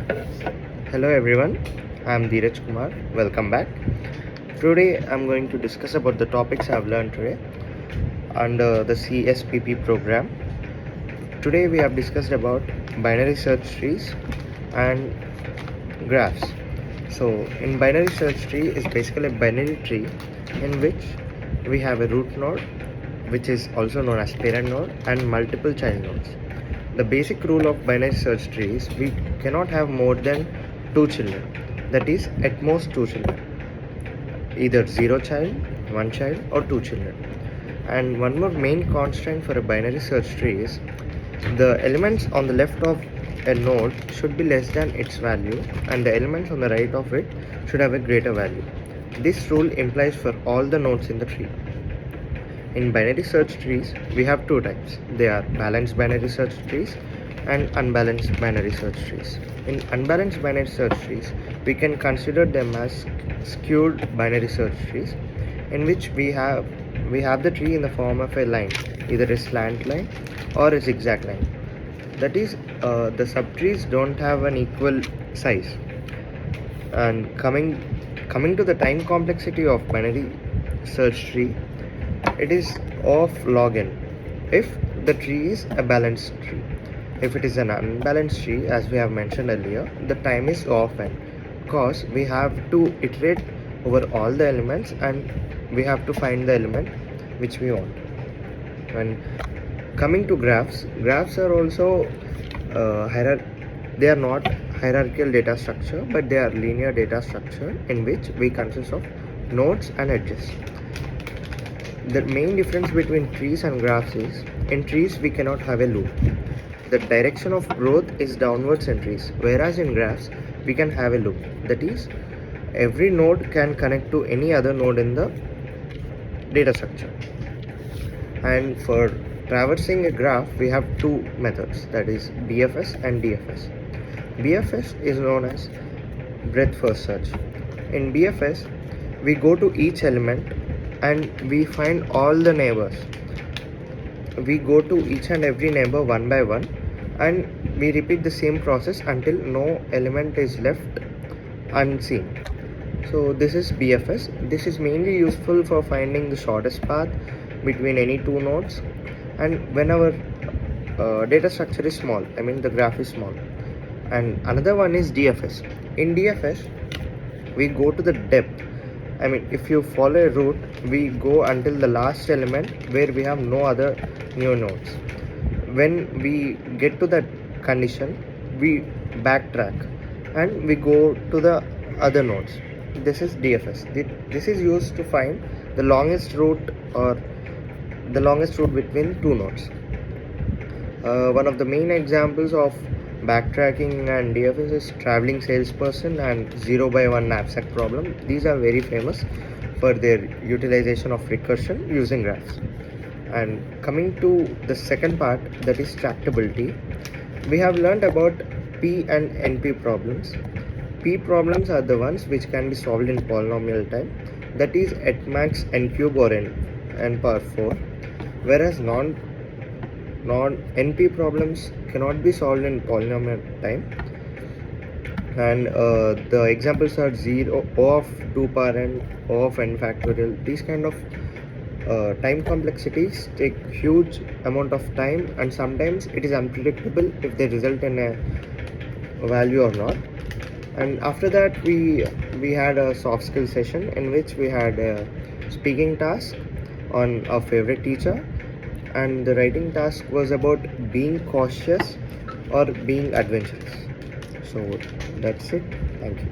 Hello everyone, I am Dheeraj Kumar. Welcome back. Today I'm going to discuss about the topics I've learned today under the CSPP program. Today we have discussed about binary search trees and graphs. So in binary search tree is basically a binary tree in which we have a root node, which is also known as parent node, and multiple child nodes. The basic rule of binary search tree is we cannot have more than two children, that is at most two children, either zero child, one child, or two children. And one more main constraint for a binary search tree is the elements on the left of a node should be less than its value, and the elements on the right of it should have a greater value. This rule implies for all the nodes in the tree. In binary search trees, we have two types. They are balanced binary search trees and unbalanced binary search trees. In unbalanced binary search trees, we can consider them as skewed binary search trees, in which we have the tree in the form of a line, either a slant line or a zigzag line. That is, the subtrees don't have an equal size. And coming to the time complexity of binary search tree, it is of log n if the tree is a balanced tree. If it is an unbalanced tree, as we have mentioned earlier, the time is of n, because we have to iterate over all the elements and we have to find the element which we want. And coming to graphs are also they are not hierarchical data structure, but they are linear data structure in which we consist of nodes and edges. The main difference between trees and graphs is, in trees we cannot have a loop. The direction of growth is downwards in trees, whereas in graphs we can have a loop. That is, every node can connect to any other node in the data structure. And for traversing a graph, we have two methods, that is BFS and DFS. BFS is known as breadth first search. In BFS, we go to each element and we find all the neighbors. We go to each and every neighbor one by one, and we repeat the same process until no element is left unseen. So this is BFS. This is mainly useful for finding the shortest path between any two nodes, and when our data structure is small, I mean the graph is small. And another one is DFS. In DFS, we go to the depth. I mean, if you follow a route, we go until the last element where we have no other new nodes. When we get to that condition, we backtrack and we go to the other nodes. This is DFS. This is used to find the longest route, or the longest route between two nodes. One of the main examples of backtracking and DFS is traveling salesperson and 0 by 1 knapsack problem. These are very famous for their utilization of recursion using graphs. And coming to the second part, that is tractability, we have learned about P and NP problems. P problems are the ones which can be solved in polynomial time, that is at max n cube or n power 4, whereas non-NP problems cannot be solved in polynomial time. And the examples are 0, O of 2 power n, O of n factorial. These kind of time complexities take huge amount of time, and sometimes it is unpredictable if they result in a value or not. And after that, we had a soft skill session in which we had a speaking task on our favorite teacher, and the writing task was about being cautious or being adventurous. So that's it. Thank you.